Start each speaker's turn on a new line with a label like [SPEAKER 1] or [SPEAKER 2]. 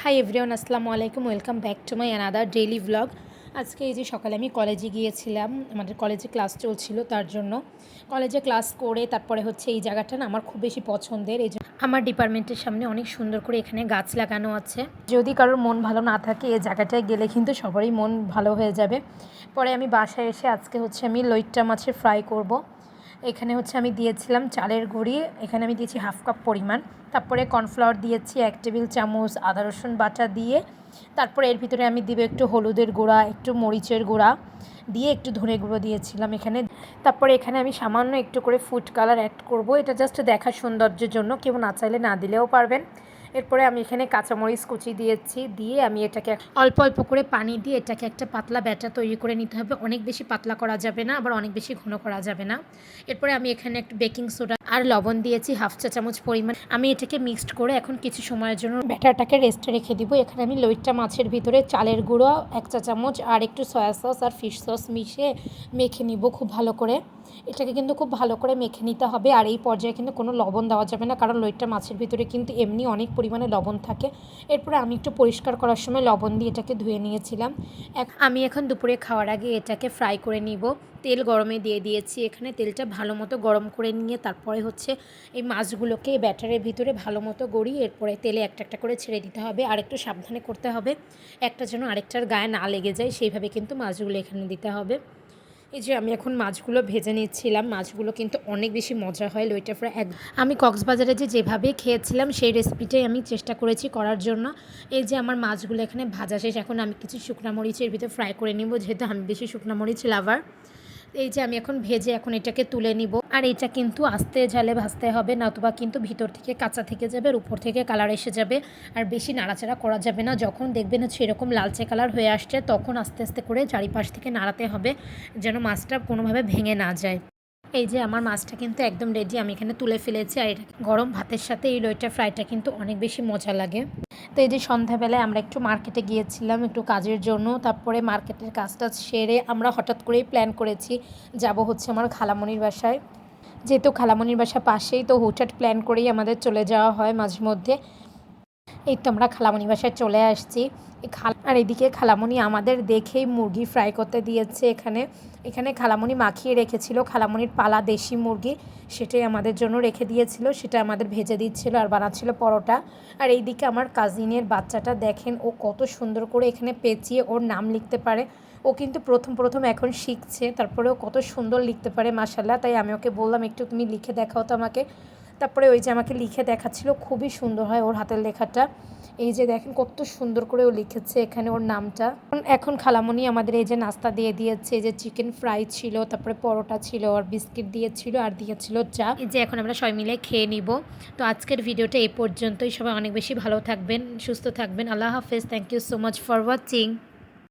[SPEAKER 1] Hi everyone, আসসালামু আলাইকুম। Welcome back to my another daily blog. আজকে এই যে সকালে আমি কলেজে গিয়েছিলাম, আমাদের কলেজে ক্লাস চলছিল, তার জন্য কলেজে ক্লাস করে তারপরে হচ্ছে এই জায়গাটা না আমার খুব বেশি পছন্দের। এই যে আমার ডিপার্টমেন্টের সামনে অনেক সুন্দর করে এখানে গাছ লাগানো আছে। যদি কারোর মন ভালো না থাকে এই জায়গাটায় গেলে কিন্তু সবারই মন ভালো হয়ে যাবে। পরে আমি বাসায় এসে আজকে হচ্ছে আমি লইট্টা মাছের ফ্রাই করব। এখানে হচ্ছে আমি দিয়েছিলাম চালের গুঁড়ি, এখানে আমি দিয়েছি হাফ কাপ পরিমাণ, তারপরে কর্নফ্লাওয়ার দিয়েছি 1 টেবিল চামচ, আদা রসুন বাটা দিয়ে তারপরে এর ভিতরে আমি দিব একটু হলুদের গুঁড়া, একটু মরিচের গুঁড়া দিয়ে একটু ধনে গুঁড়ো দিয়েছিলাম এখানে। তারপরে এখানে আমি সামান্য একটু করে ফুড কালার অ্যাড করব, এটা জাস্ট দেখার সৌন্দর্যের জন্য, কেউ না চাইলে না দিলেও পারবেন। এরপরে আমি এখানে কাঁচামরিচ কুচি দিয়েছি, দিয়ে আমি এটাকে অল্প অল্প করে পানি দিয়ে এটাকে একটা পাতলা ব্যাটার তৈরি করে নিতে হবে। অনেক বেশি পাতলা করা যাবে না, আবার অনেক বেশি ঘন করা যাবে না। এরপরে আমি এখানে একটু বেকিং সোডা আর লবণ দিয়েছি হাফ চা চামচ পরিমাণ। আমি এটাকে মিক্সড করে এখন কিছু সময়ের জন্য ব্যাটারটাকে রেস্টে রেখে দিব। এখানে আমি লইট্টা মাছের ভিতরে চালের গুঁড়ো 1 চা চামচ আর একটু সয়া সস আর ফিশ সস মিশিয়ে মেখে নিব খুব ভালো করে। এটাকে কিন্তু খুব ভালো করে মেখে নিতে হবে। আর এই পর্যায়ে কিন্তু কোনো লবণ দেওয়া যাবে না, কারণ লইট্টা মাছের ভিতরে কিন্তু এমনি অনেক পরিমাণে লবণ থাকে। এরপরে আমি একটু পরিষ্কার করার সময় লবণ দিয়ে এটাকে ধুয়ে নিয়েছিলাম। আমি এখন দুপুরে খাওয়ার আগে এটাকে ফ্রাই করে নিব। তেল গরমে দিয়ে দিয়েছি, এখানে তেলটা ভালো মতো গরম করে নিয়ে তারপরে হচ্ছে এই মাছগুলোকে ব্যাটারের ভিতরে ভালো মতো গড়িয়ে এরপরে তেলে একটা একটা করে ছেড়ে দিতে হবে। আর একটু সাবধানে করতে হবে, একটা যেন আরেকটার গায়ে না লেগে যায় সেইভাবে কিন্তু মাছগুলো এখানে দিতে হবে। এই যে আমি এখন মাছগুলো ভেজে নিচ্ছিলাম, মাছগুলো কিন্তু অনেক বেশি মজা হয় লইট্টা ফ্রাই। আমি কক্সবাজারে যেভাবে খেয়েছিলাম সেই রেসিপিটাই আমি চেষ্টা করেছি করার জন্য। এই যে আমার মাছগুলো এখানে ভাজা শেষ, এখন আমি কিছু শুকনা মরিচের ভিতরে ফ্রাই করে নিব, যেহেতু আমি বেশি শুকনা মরিচ লাভার। এই যে আমি এখন ভেজে এখন এটাকে তুলে নিব। আর এটা কিন্তু আস্তে ঝালে ভাজতে হবে, নতুবা কিন্তু ভিতর থেকে কাঁচা থেকে যাবে আর উপর থেকে কালার এসে যাবে। আর বেশি নাড়াচাড়া করা যাবে না, যখন দেখবেন হচ্ছে এরকম লালচে কালার হয়ে আসছে তখন আস্তে আস্তে করে চারিপাশ থেকে নাড়াতে হবে যেন মাছটা কোনোভাবে ভেঙে না যায়। এই যে আমার মাছটা কিন্তু একদম রেডি, আমি এখানে তুলে ফেলেছি। আর এটা গরম ভাতের সাথে এই লইট্টা ফ্রাইটা কিন্তু অনেক বেশি মজা লাগে। তো এই যে সন্ধ্যাবেলায় আমরা একটু মার্কেটে গিয়েছিলাম একটু কাজের জন্য, তারপরে মার্কেটের কাজটা সেরে আমরা হঠাৎ করেই প্ল্যান করেছি যাব হচ্ছে আমার খালামণির বাসায়। যেহেতু খালামণির বাসা পাশেই, তো হুটহাট প্ল্যান করেই আমাদের চলে যাওয়া হয় মাঝে মধ্যে। এই তো আমরা খালামণি বাসায় চলে আসছি। আর এদিকে খালামণি আমাদের দেখেই মুরগি ফ্রাই করতে দিয়েছে। এখানে খালামণি মাখিয়ে রেখেছিল খালামণির পালা দেশি মুরগি, সেটাই আমাদের জন্য রেখে দিয়েছিল, সেটা আমাদের ভেজে দিচ্ছিল আর বানাচ্ছিল পরোটা। আর এইদিকে আমার কাজিনের বাচ্চাটা দেখেন, ও কত সুন্দর করে এখানে পেঁচিয়ে ওর নাম লিখতে পারে। ও কিন্তু প্রথম এখন শিখছে, তারপরেও কত সুন্দর লিখতে পারে মাশাআল্লাহ। তাই আমি ওকে বললাম একটু তুমি লিখে দেখাও তো আমাকে। তারপরে ওই যে আমাকে লিখে দেখাচ্ছিল, খুবই সুন্দর হয় ওর হাতের লেখাটা। এই যে দেখেন কত সুন্দর করে ও লিখেছে এখানে ওর নামটা। এখন খালামণি আমাদের এই যে নাস্তা দিয়ে দিয়েছে, যে চিকেন ফ্রাই ছিল, তারপরে পরোটা ছিল আর বিস্কিট দিয়েছিল আর দিয়েছিল চা। এই যে এখন আমরা সবাই মিলে খেয়ে নিব। তো আজকের ভিডিওটা এই পর্যন্তই। সবাই অনেক বেশি ভালো থাকবেন, সুস্থ থাকবেন। আল্লাহ হাফেজ। Thank you so much for watching.